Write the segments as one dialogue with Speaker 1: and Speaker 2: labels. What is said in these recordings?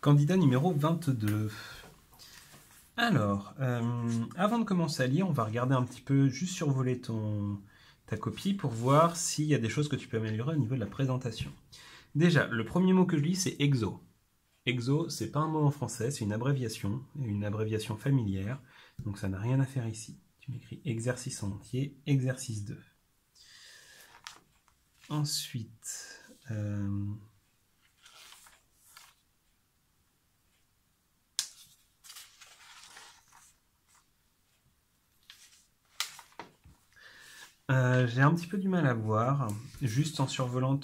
Speaker 1: Candidat numéro 22. Alors, avant de commencer à lire, on va regarder un petit peu, juste survoler ta copie pour voir s'il y a des choses que tu peux améliorer au niveau de la présentation. Déjà, le premier mot que je lis, c'est exo. Exo, c'est pas un mot en français, c'est une abréviation familière, donc ça n'a rien à faire ici. Tu m'écris exercice en entier, exercice 2. Ensuite, j'ai un petit peu du mal à voir, juste en survolant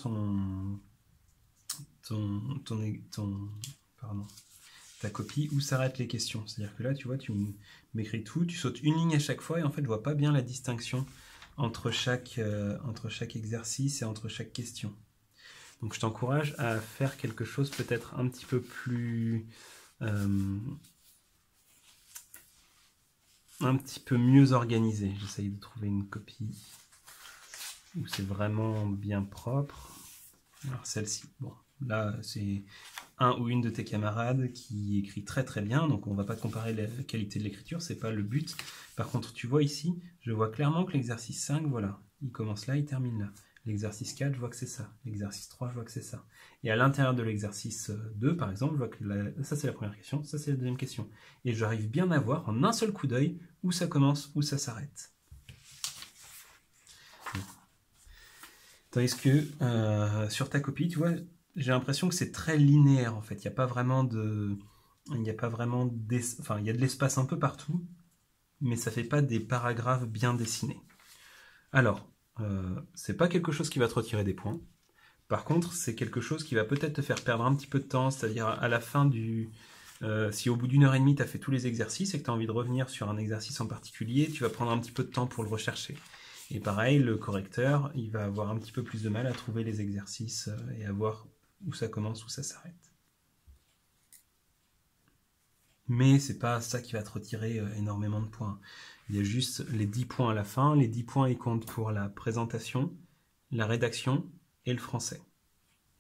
Speaker 1: ta copie, où s'arrêtent les questions. C'est-à-dire que là, tu vois, tu m'écris tout, tu sautes une ligne à chaque fois, et en fait, je vois pas bien la distinction entre chaque exercice et entre chaque question. Donc, je t'encourage à faire quelque chose peut-être un petit peu plus... un petit peu mieux organisé. J'essaye de trouver une copie où c'est vraiment bien propre. Alors celle-ci, bon, là c'est un ou une de tes camarades qui écrit très très bien, donc on va pas comparer la qualité de l'écriture, c'est pas le but. Par contre, tu vois ici, je vois clairement que l'exercice 5, voilà, il commence là, il termine là. L'exercice 4, je vois que c'est ça. L'exercice 3, je vois que c'est ça. Et à l'intérieur de l'exercice 2, par exemple, je vois que ça c'est la première question, ça c'est la deuxième question. Et j'arrive bien à voir en un seul coup d'œil où ça commence, où ça s'arrête. Tandis que sur ta copie, tu vois, j'ai l'impression que c'est très linéaire en fait. Il n'y a pas vraiment de... Il y a de l'espace un peu partout, mais ça fait pas des paragraphes bien dessinés. Alors, c'est pas quelque chose qui va te retirer des points. Par contre, c'est quelque chose qui va peut-être te faire perdre un petit peu de temps, c'est-à-dire à la fin du... si au bout d'une heure et demie, tu as fait tous les exercices et que tu as envie de revenir sur un exercice en particulier, tu vas prendre un petit peu de temps pour le rechercher. Et pareil, le correcteur, il va avoir un petit peu plus de mal à trouver les exercices et à voir où ça commence, où ça s'arrête. Mais c'est pas ça qui va te retirer énormément de points. Il y a juste les 10 points à la fin. Les 10 points, ils comptent pour la présentation, la rédaction et le français.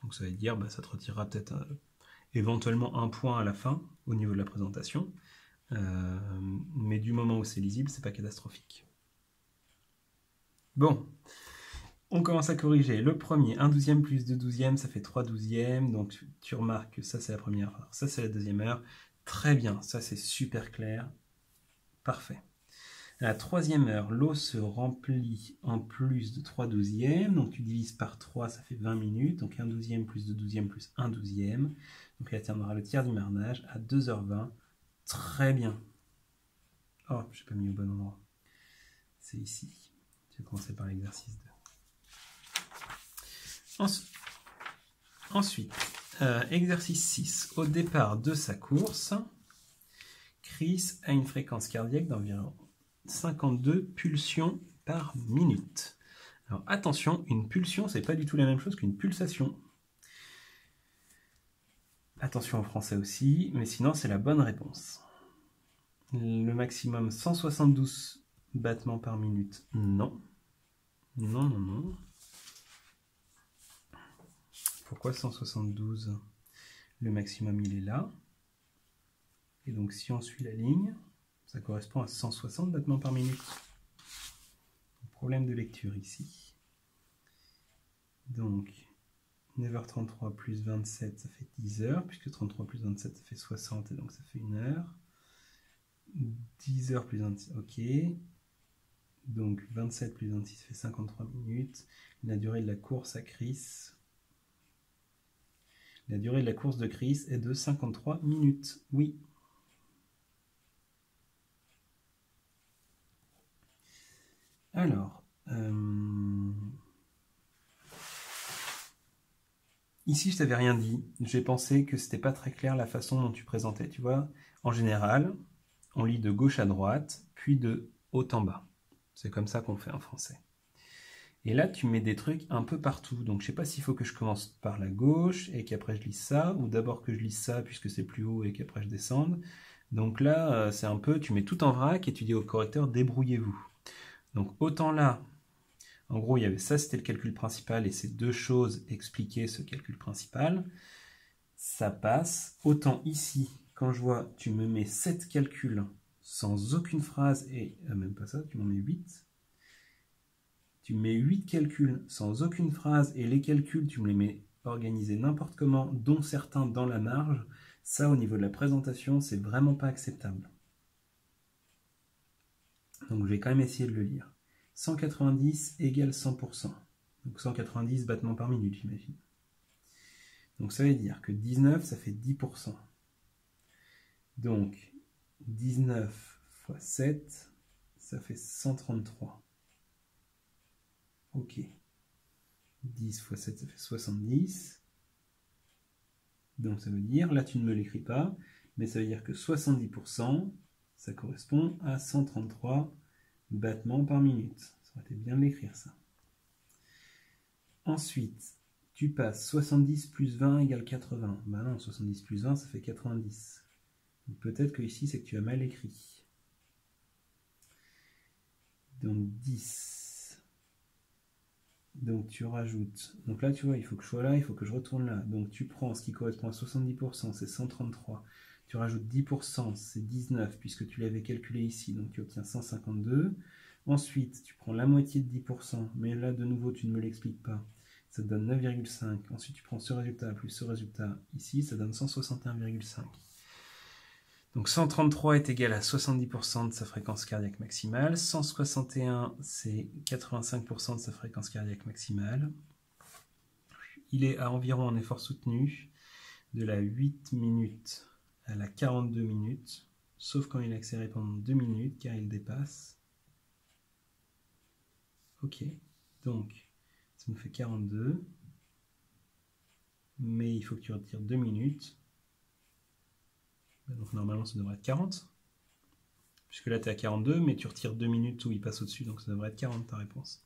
Speaker 1: Donc ça veut dire, ça te retirera peut-être éventuellement un point à la fin au niveau de la présentation. Mais du moment où c'est lisible, c'est pas catastrophique. Bon, on commence à corriger. Le premier, 1/12 plus 2/12, ça fait 3/12. Donc tu remarques que ça c'est la première heure, ça c'est la deuxième heure. Très bien, ça c'est super clair. Parfait. À la troisième heure, l'eau se remplit en plus de 3/12. Donc tu divises par 3, ça fait 20 minutes. Donc 1/12 plus 2/12 plus 1/12. Donc là, tu auras le tiers du marnage à 2h20. Très bien. Oh, je n'ai pas mis au bon endroit. C'est ici. Je vais commencer par l'exercice 2. Ensuite, exercice 6. Au départ de sa course, Chris a une fréquence cardiaque d'environ 52 pulsions par minute. Alors attention, une pulsion, c'est pas du tout la même chose qu'une pulsation. Attention en français aussi, mais sinon c'est la bonne réponse. Le maximum 172 battements par minute, non. Non, non, non. Pourquoi 172? Le maximum il est là. Et donc si on suit la ligne, ça correspond à 160 battements par minute. Problème de lecture ici. Donc 9h33 plus 27, ça fait 10 heures, puisque 33 plus 27, ça fait 60, et donc ça fait 1 heure. 10 heures plus 26, ok. Donc 27 plus 26 fait 53 minutes. La durée de la course à Chris. La durée de la course de Chris est de 53 minutes. Oui. Alors, ici je t'avais rien dit. J'ai pensé que c'était pas très clair la façon dont tu présentais. Tu vois, en général, on lit de gauche à droite, puis de haut en bas. C'est comme ça qu'on fait en français. Et là, tu mets des trucs un peu partout. Donc, je sais pas s'il faut que je commence par la gauche et qu'après je lise ça, ou d'abord que je lise ça puisque c'est plus haut et qu'après je descende. Donc là, c'est un peu, tu mets tout en vrac et tu dis au correcteur, débrouillez-vous. Donc, autant là, en gros, il y avait ça, c'était le calcul principal, et ces deux choses expliquaient ce calcul principal. ça passe. Autant ici, quand je vois, tu me mets 7 calculs sans aucune phrase, et même pas ça, tu m'en mets 8. Tu mets 8 calculs sans aucune phrase, et les calculs, tu me les mets organisés n'importe comment, dont certains dans la marge. Ça, au niveau de la présentation, c'est vraiment pas acceptable. Donc je vais quand même essayer de le lire. 190 égale 100%. Donc 190 battements par minute, j'imagine. Donc ça veut dire que 19, ça fait 10%. Donc 19 fois 7, ça fait 133. Ok. 10 fois 7, ça fait 70. Donc ça veut dire, là tu ne me l'écris pas, mais ça veut dire que 70%, ça correspond à 133 battements par minute. Ça aurait été bien de l'écrire ça. Ensuite, tu passes 70 plus 20 égale 80. Ben non, 70 plus 20, ça fait 90. Peut-être que ici, c'est que tu as mal écrit. Donc 10. Donc tu rajoutes. Donc là, tu vois, il faut que je sois là, il faut que je retourne là. Donc tu prends ce qui correspond à 70%, c'est 133. Tu rajoutes 10%, c'est 19, puisque tu l'avais calculé ici. Donc tu obtiens 152. Ensuite, tu prends la moitié de 10%, mais là, de nouveau, tu ne me l'expliques pas. Ça te donne 9,5. Ensuite, tu prends ce résultat plus ce résultat ici, ça donne 161,5. Donc 133 est égal à 70% de sa fréquence cardiaque maximale. 161, c'est 85% de sa fréquence cardiaque maximale. Il est à environ en effort soutenu de la 8 minutes à la 42 minutes, sauf quand il est accéléré pendant 2 minutes, car il dépasse. Ok, donc ça nous fait 42, mais il faut que tu retires 2 minutes. Donc normalement ça devrait être 40, puisque là tu es à 42, mais tu retires 2 minutes où il passe au-dessus, donc ça devrait être 40 ta réponse.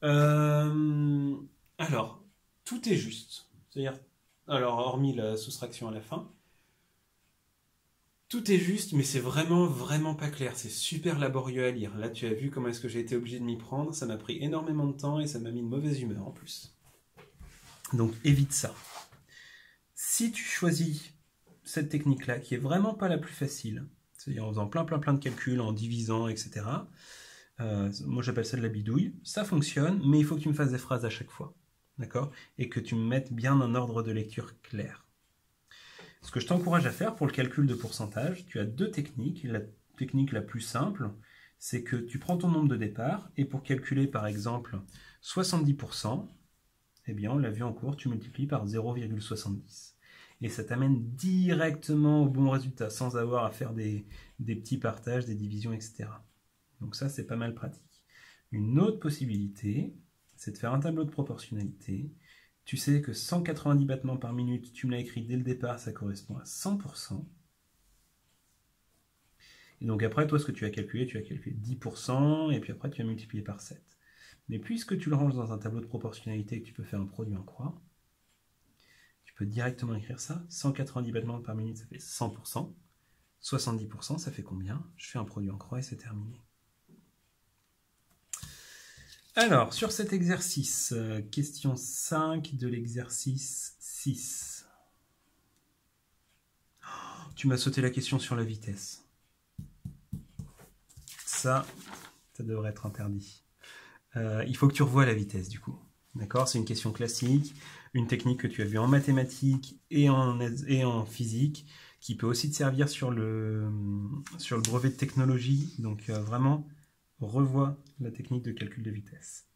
Speaker 1: Alors, tout est juste. C'est-à-dire, alors hormis la soustraction à la fin, tout est juste, mais c'est vraiment, vraiment pas clair. C'est super laborieux à lire. Là, tu as vu comment est-ce que j'ai été obligé de m'y prendre. Ça m'a pris énormément de temps et ça m'a mis de mauvaise humeur en plus. Donc, évite ça. Si tu choisis cette technique-là, qui est vraiment pas la plus facile, c'est-à-dire en faisant plein de calculs, en divisant, etc., moi j'appelle ça de la bidouille, ça fonctionne, mais il faut que tu me fasses des phrases à chaque fois, d'accord? Et que tu me mettes bien un ordre de lecture clair. Ce que je t'encourage à faire pour le calcul de pourcentage, tu as deux techniques. La technique la plus simple, c'est que tu prends ton nombre de départ, et pour calculer par exemple 70%, eh bien on l'a vu en cours, tu multiplies par 0,70. Et ça t'amène directement au bon résultat, sans avoir à faire des petits partages, des divisions, etc. Donc ça, c'est pas mal pratique. Une autre possibilité, c'est de faire un tableau de proportionnalité. Tu sais que 190 battements par minute, tu me l'as écrit dès le départ, ça correspond à 100%. Et donc après, toi, ce que tu as calculé 10%, et puis après, tu as multiplié par 7. Mais puisque tu le ranges dans un tableau de proportionnalité et que tu peux faire un produit en croix, tu peux directement écrire ça. 190 battements par minute, ça fait 100%. 70%, ça fait combien? Je fais un produit en croix et c'est terminé. Alors, sur cet exercice, question 5 de l'exercice 6. Oh, tu m'as sauté la question sur la vitesse. Ça devrait être interdit. Il faut que tu revoies la vitesse, du coup. D'accord? C'est une question classique, une technique que tu as vue en mathématiques et en physique, qui peut aussi te servir sur le brevet de technologie. Donc, vraiment, revois la technique de calcul de vitesse.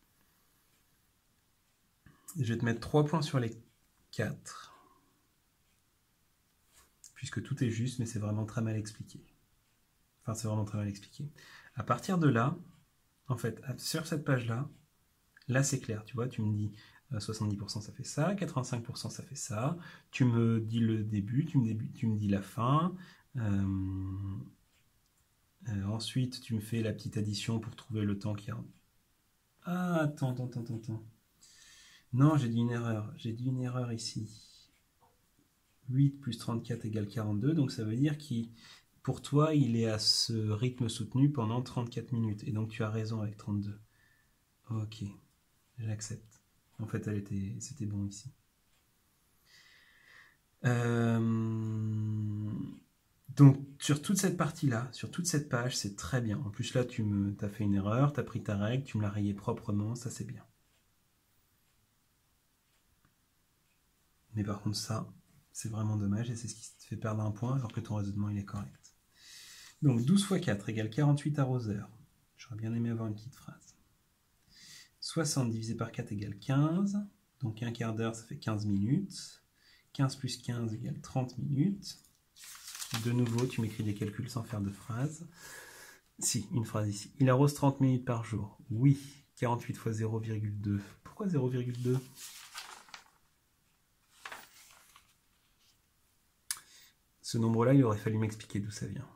Speaker 1: Je vais te mettre 3 points sur les 4. Puisque tout est juste, mais c'est vraiment très mal expliqué. Enfin, c'est vraiment très mal expliqué. À partir de là, en fait, sur cette page-là, là c'est clair, tu vois, tu me dis 70% ça fait ça, 85% ça fait ça, tu me dis le début, tu me dis la fin, ensuite tu me fais la petite addition pour trouver le temps qu'il y a. Ah, attends. Non, j'ai dit une erreur ici. 8 plus 34 égale 42, donc ça veut dire qu'il, pour toi, il est à ce rythme soutenu pendant 34 minutes. Et donc tu as raison avec 32. Ok, j'accepte. En fait, c'était bon ici. Donc, sur toute cette partie-là, sur toute cette page, c'est très bien. En plus, là, tu as fait une erreur, tu as pris ta règle, tu me l'as rayée proprement, ça c'est bien. Mais par contre, ça, c'est vraiment dommage et c'est ce qui te fait perdre un point alors que ton raisonnement, il est correct. Donc, 12 fois 4 égale 48 arroseurs. J'aurais bien aimé avoir une petite phrase. 60 divisé par 4 égale 15. Donc, un quart d'heure, ça fait 15 minutes. 15 plus 15 égale 30 minutes. De nouveau, tu m'écris des calculs sans faire de phrase. Si, une phrase ici. Il arrose 30 minutes par jour. Oui. 48 fois 0,2. Pourquoi 0,2 ? Ce nombre-là, il aurait fallu m'expliquer d'où ça vient.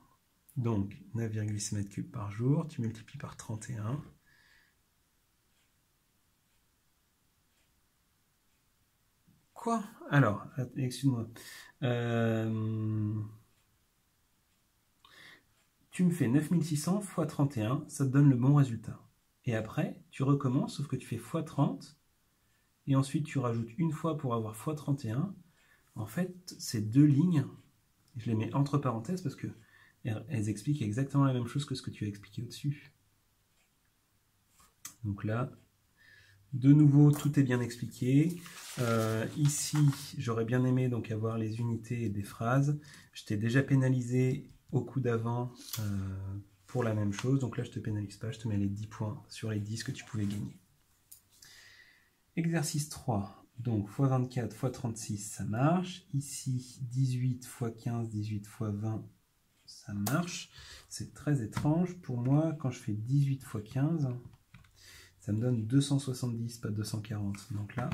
Speaker 1: Donc, 9,6 mètres cubes par jour, tu multiplies par 31. Quoi ? Alors, excuse-moi. Tu me fais 9600 fois 31, ça te donne le bon résultat. Et après, tu recommences, sauf que tu fais fois 30, et ensuite tu rajoutes une fois pour avoir fois 31. En fait, ces deux lignes, je les mets entre parenthèses parce que elles expliquent exactement la même chose que ce que tu as expliqué au-dessus. Donc là, de nouveau, tout est bien expliqué. Ici, j'aurais bien aimé donc avoir les unités et des phrases. Je t'ai déjà pénalisé au coup d'avant pour la même chose. Donc là, je ne te pénalise pas, je te mets les 10 points sur les 10 que tu pouvais gagner. Exercice 3. Donc, x 24 x 36, ça marche. Ici, 18 x 15, 18 x 20, ça marche. C'est très étrange. Pour moi, quand je fais 18 x 15, ça me donne 270, pas 240. Donc là,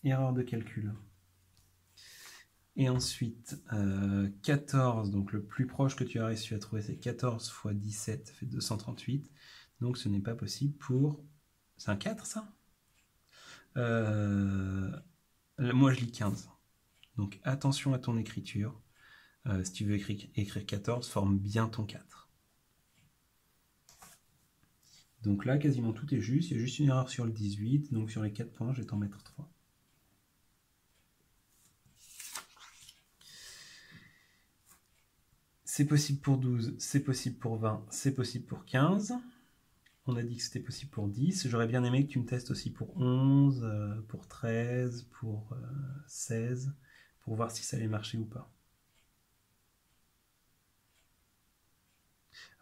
Speaker 1: erreur de calcul. Et ensuite, 14, donc le plus proche que tu as réussi à trouver, c'est 14 x 17, ça fait 238. Donc ce n'est pas possible pour... C'est un 4, ça Moi, je lis 15. Donc attention à ton écriture. Si tu veux écrire 14, forme bien ton 4. Donc là, quasiment tout est juste. Il y a juste une erreur sur le 18. Donc sur les 4 points, je vais t'en mettre 3. C'est possible pour 12, c'est possible pour 20, c'est possible pour 15. On a dit que c'était possible pour 10. J'aurais bien aimé que tu me testes aussi pour 11, pour 13, pour 16, pour voir si ça allait marcher ou pas.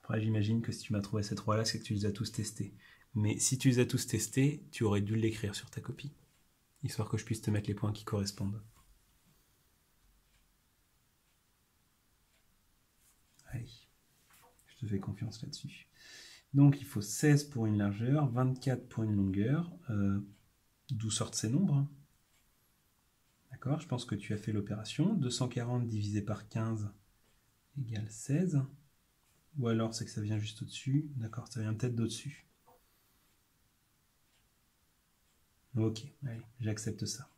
Speaker 1: Après, j'imagine que si tu m'as trouvé ces 3-là, c'est que tu les as tous testés. Mais si tu les as tous testés, tu aurais dû l'écrire sur ta copie, histoire que je puisse te mettre les points qui correspondent. Allez, je te fais confiance là-dessus. Donc il faut 16 pour une largeur, 24 pour une longueur. D'où sortent ces nombres? D'accord, je pense que tu as fait l'opération. 240 divisé par 15 égale 16. Ou alors c'est que ça vient juste au-dessus. D'accord, ça vient peut-être d'au-dessus. Ok, allez, j'accepte ça.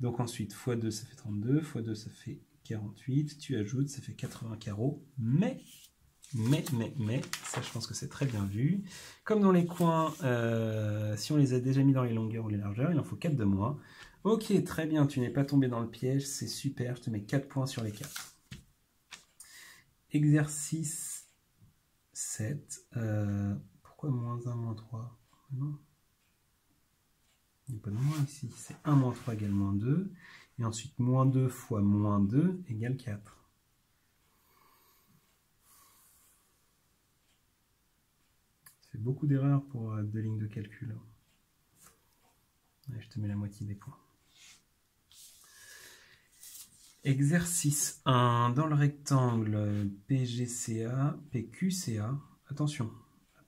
Speaker 1: Donc ensuite, x2 ça fait 32, x2 ça fait 48, tu ajoutes, ça fait 80 carreaux, mais, ça je pense que c'est très bien vu. Comme dans les coins, si on les a déjà mis dans les longueurs ou les largeurs, il en faut 4 de moins. Ok, très bien, tu n'es pas tombé dans le piège, c'est super, je te mets 4 points sur les 4. Exercice 7, pourquoi moins 1, moins 3 ? Non. Il n'y a pas de moins ici, c'est 1 moins 3 égale moins 2, et ensuite moins 2 fois moins 2 égale 4. Ça fait beaucoup d'erreurs pour 2 lignes de calcul. Allez, je te mets la moitié des points. Exercice 1, dans le rectangle PGCA, PQCA, attention,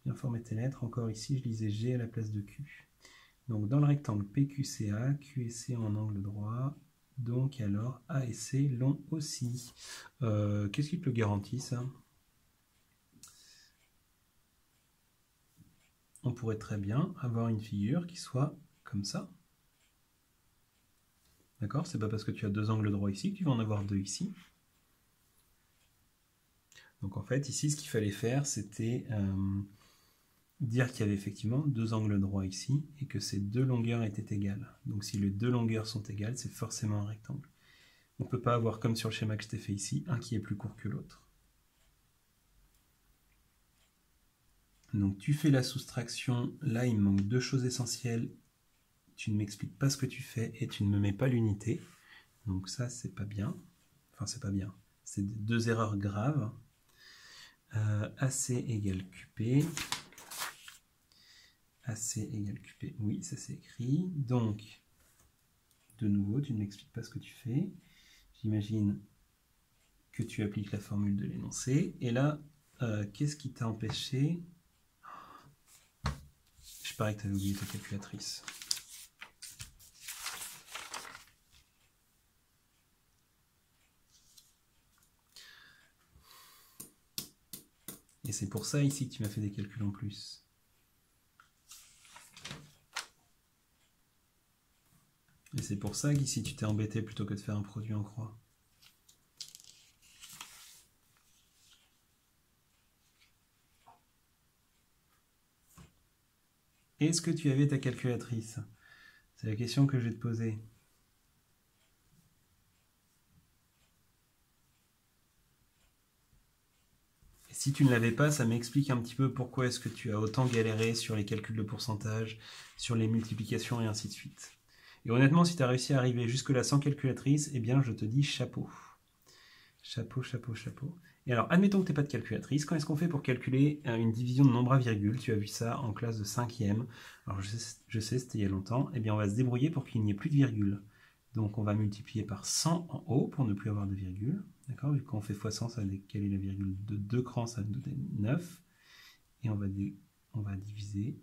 Speaker 1: bien former tes lettres, encore ici je lisais G à la place de Q. Donc dans le rectangle PQCA, Q et C en angle droit, donc alors A et C l'ont aussi. Qu'est-ce qui te le garantit ça? On pourrait très bien avoir une figure qui soit comme ça. D'accord? C'est pas parce que tu as deux angles droits ici que tu vas en avoir deux ici. Donc en fait, ici, ce qu'il fallait faire, c'était dire qu'il y avait effectivement deux angles droits ici et que ces deux longueurs étaient égales. Donc si les deux longueurs sont égales, c'est forcément un rectangle. On ne peut pas avoir, comme sur le schéma que je t'ai fait ici, un qui est plus court que l'autre. Donc tu fais la soustraction. Là, il me manque deux choses essentielles. Tu ne m'expliques pas ce que tu fais et tu ne me mets pas l'unité. Donc ça, c'est pas bien. Enfin, c'est pas bien. C'est deux erreurs graves. AC égale QP. AC égale QP. Oui, ça c'est écrit. Donc, de nouveau, tu ne m'expliques pas ce que tu fais. J'imagine que tu appliques la formule de l'énoncé. Et là, qu'est-ce qui t'a empêché? Je parie que tu avais oublié ta calculatrice. Et c'est pour ça ici que tu m'as fait des calculs en plus. Et c'est pour ça qu'ici tu t'es embêté plutôt que de faire un produit en croix. Est-ce que tu avais ta calculatrice? C'est la question que je vais te poser. Et si tu ne l'avais pas, ça m'explique un petit peu pourquoi est-ce que tu as autant galéré sur les calculs de pourcentage, sur les multiplications et ainsi de suite. Et honnêtement, si tu as réussi à arriver jusque-là sans calculatrice, eh bien je te dis chapeau. Chapeau, chapeau, chapeau. Et alors, admettons que tu n'aies pas de calculatrice. Quand est-ce qu'on fait pour calculer une division de nombre à virgule? Tu as vu ça en classe de 5e. Alors, je sais, c'était il y a longtemps. Eh bien, on va se débrouiller pour qu'il n'y ait plus de virgule. Donc, on va multiplier par 100 en haut pour ne plus avoir de virgule. D'accord? Vu qu'on fait x 100, ça va décaler la virgule de 2 crans, ça va nous donner 9. Et on va diviser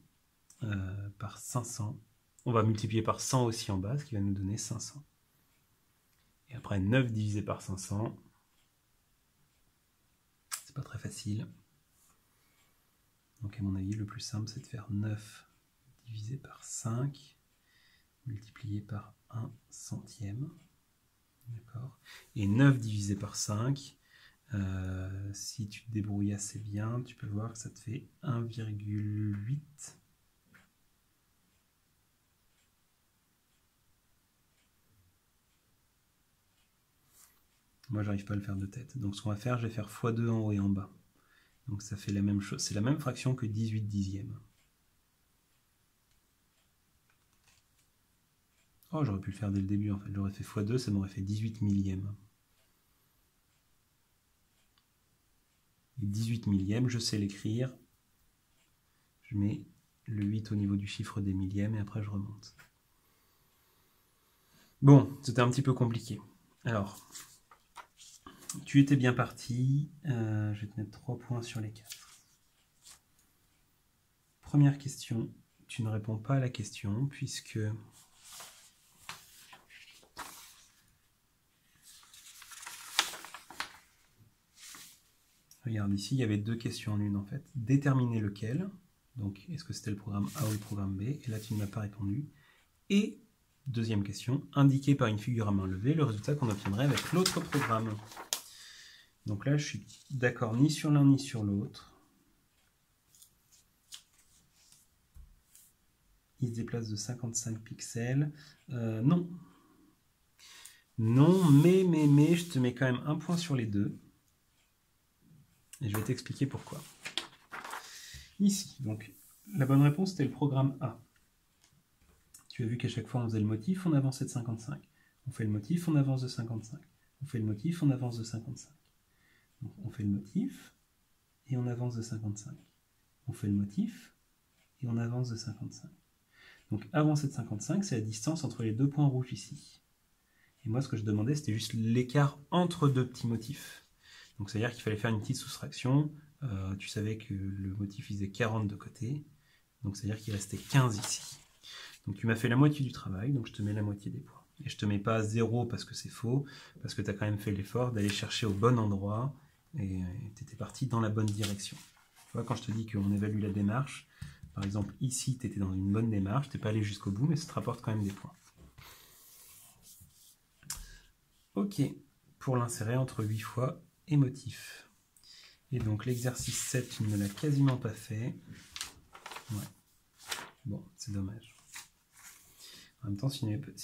Speaker 1: par 500. On va multiplier par 100 aussi en bas, ce qui va nous donner 500. Et après, 9 divisé par 500... c'est pas très facile. Donc à mon avis, le plus simple, c'est de faire 9 divisé par 5, multiplié par 1 centième. D'accord. Et 9 divisé par 5, si tu te débrouilles assez bien, tu peux voir que ça te fait 1,8. Moi, j'arrive pas à le faire de tête. Donc ce qu'on va faire, je vais faire x2 en haut et en bas. Donc ça fait la même chose. C'est la même fraction que 18 dixièmes. Oh, j'aurais pu le faire dès le début en fait. J'aurais fait x2, ça m'aurait fait 18 millièmes. Et 18 millièmes, je sais l'écrire. Je mets le 8 au niveau du chiffre des millièmes et après je remonte. Bon, c'était un petit peu compliqué. Alors, tu étais bien parti. Je vais te mettre 3 points sur les 4. Première question, tu ne réponds pas à la question puisque... Regarde ici, il y avait deux questions en une en fait. Déterminer lequel, donc est-ce que c'était le programme A ou le programme B, et là tu ne m'as pas répondu. Et, deuxième question, indiquer par une figure à main levée le résultat qu'on obtiendrait avec l'autre programme. Donc là je suis d'accord ni sur l'un ni sur l'autre. Il se déplace de 55 pixels. Non. Non, mais, je te mets quand même un point sur les deux. Et je vais t'expliquer pourquoi. Ici, donc, la bonne réponse, c'était le programme A. Tu as vu qu'à chaque fois, on faisait le motif, on avançait de 55. On fait le motif, on avance de 55. On fait le motif, on avance de 55. Donc, on fait le motif, et on avance de 55. On fait le motif, et on avance de 55. Donc, avancer de 55, c'est la distance entre les deux points rouges ici. Et moi, ce que je demandais, c'était juste l'écart entre deux petits motifs. Donc, c'est-à-dire qu'il fallait faire une petite soustraction. Tu savais que le motif faisait 40 de côté. Donc, c'est-à-dire qu'il restait 15 ici. Donc, tu m'as fait la moitié du travail. Donc, je te mets la moitié des points. Et je ne te mets pas 0 parce que c'est faux. Parce que tu as quand même fait l'effort d'aller chercher au bon endroit. Et tu étais parti dans la bonne direction. Tu vois, quand je te dis qu'on évalue la démarche, par exemple, ici, tu étais dans une bonne démarche. Tu n'es pas allé jusqu'au bout, mais ça te rapporte quand même des points. Ok. Pour l'insérer entre 8 fois et motif. Et donc l'exercice 7, tu ne l'as quasiment pas fait. Ouais. Bon, c'est dommage. En même temps, si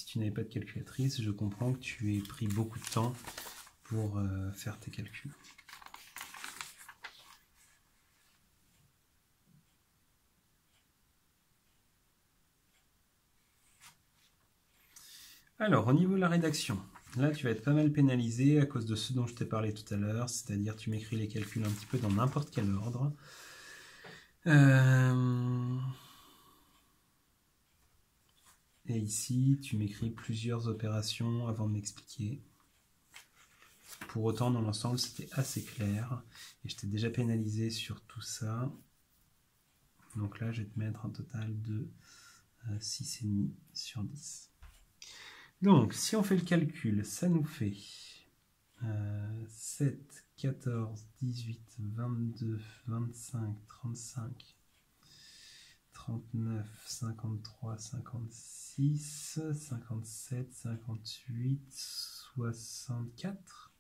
Speaker 1: tu n'avais pas de calculatrice, je comprends que tu aies pris beaucoup de temps pour faire tes calculs. Alors, au niveau de la rédaction, là, tu vas être pas mal pénalisé à cause de ce dont je t'ai parlé tout à l'heure, c'est-à-dire tu m'écris les calculs un petit peu dans n'importe quel ordre. Et ici, tu m'écris plusieurs opérations avant de m'expliquer. Pour autant, dans l'ensemble, c'était assez clair. Et je t'ai déjà pénalisé sur tout ça. Donc là, je vais te mettre un total de 6,5 sur 10. Donc, si on fait le calcul, ça nous fait 7, 14, 18, 22, 25, 35, 39, 53, 56, 57, 58, 64.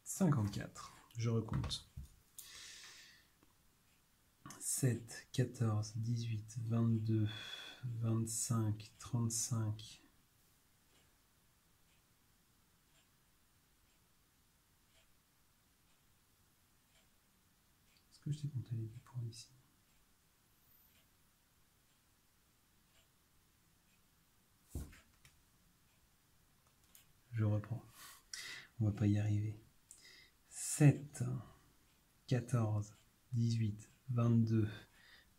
Speaker 1: 54, je recompte. 7, 14, 18, 22, 25, 35. Est-ce que je t'ai compté les points ici? Je reprends. On va pas y arriver. 7, 14, 18, 22,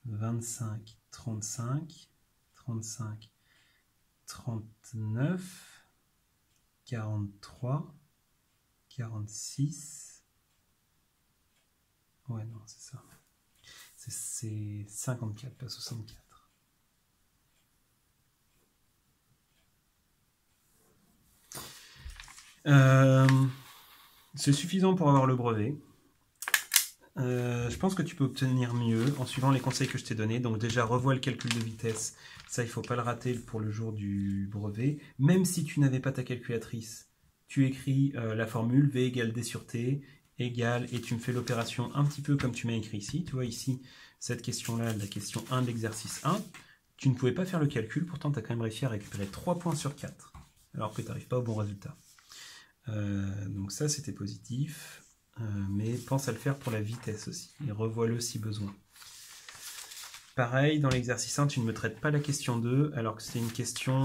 Speaker 1: 25, 35, 35, 39, 43, 46. Ouais, non, c'est ça. C'est 54, pas 64. C'est suffisant pour avoir le brevet. Je pense que tu peux obtenir mieux en suivant les conseils que je t'ai donnés. Donc déjà, revois le calcul de vitesse. Ça, il ne faut pas le rater pour le jour du brevet. Même si tu n'avais pas ta calculatrice, tu écris la formule V égale D sur T égale, et tu me fais l'opération un petit peu comme tu m'as écrit ici. Tu vois ici, cette question-là, la question 1 de l'exercice 1, tu ne pouvais pas faire le calcul, pourtant tu as quand même réussi à récupérer 3 points sur 4, alors que tu n'arrives pas au bon résultat. Donc ça, c'était positif. Mais pense à le faire pour la vitesse aussi, et revois-le si besoin. Pareil, dans l'exercice 1, tu ne me traites pas la question 2, alors que c'était une question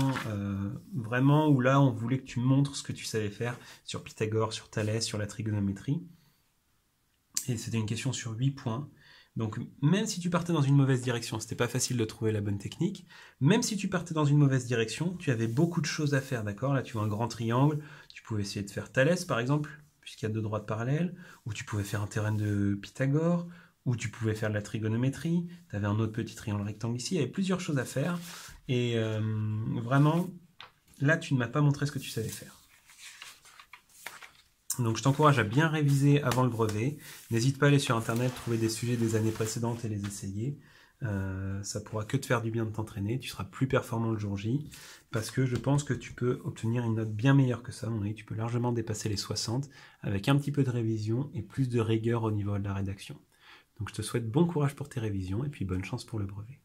Speaker 1: vraiment où là, on voulait que tu montres ce que tu savais faire sur Pythagore, sur Thalès, sur la trigonométrie. Et c'était une question sur 8 points. Donc même si tu partais dans une mauvaise direction, c'était pas facile de trouver la bonne technique, même si tu partais dans une mauvaise direction, tu avais beaucoup de choses à faire, d'accord? Là, tu vois un grand triangle, tu pouvais essayer de faire Thalès, par exemple, puisqu'il y a deux droites parallèles, ou tu pouvais faire un théorème de Pythagore, ou tu pouvais faire de la trigonométrie, tu avais un autre petit triangle rectangle ici, il y avait plusieurs choses à faire, et vraiment, là, tu ne m'as pas montré ce que tu savais faire. Donc je t'encourage à bien réviser avant le brevet. N'hésite pas à aller sur internet, trouver des sujets des années précédentes et les essayer. Ça pourra que te faire du bien de t'entraîner. Tu seras plus performant le jour J, parce que je pense que tu peux obtenir une note bien meilleure que ça. Tu peux largement dépasser les 60 avec un petit peu de révision et plus de rigueur au niveau de la rédaction. Donc je te souhaite bon courage pour tes révisions et puis bonne chance pour le brevet.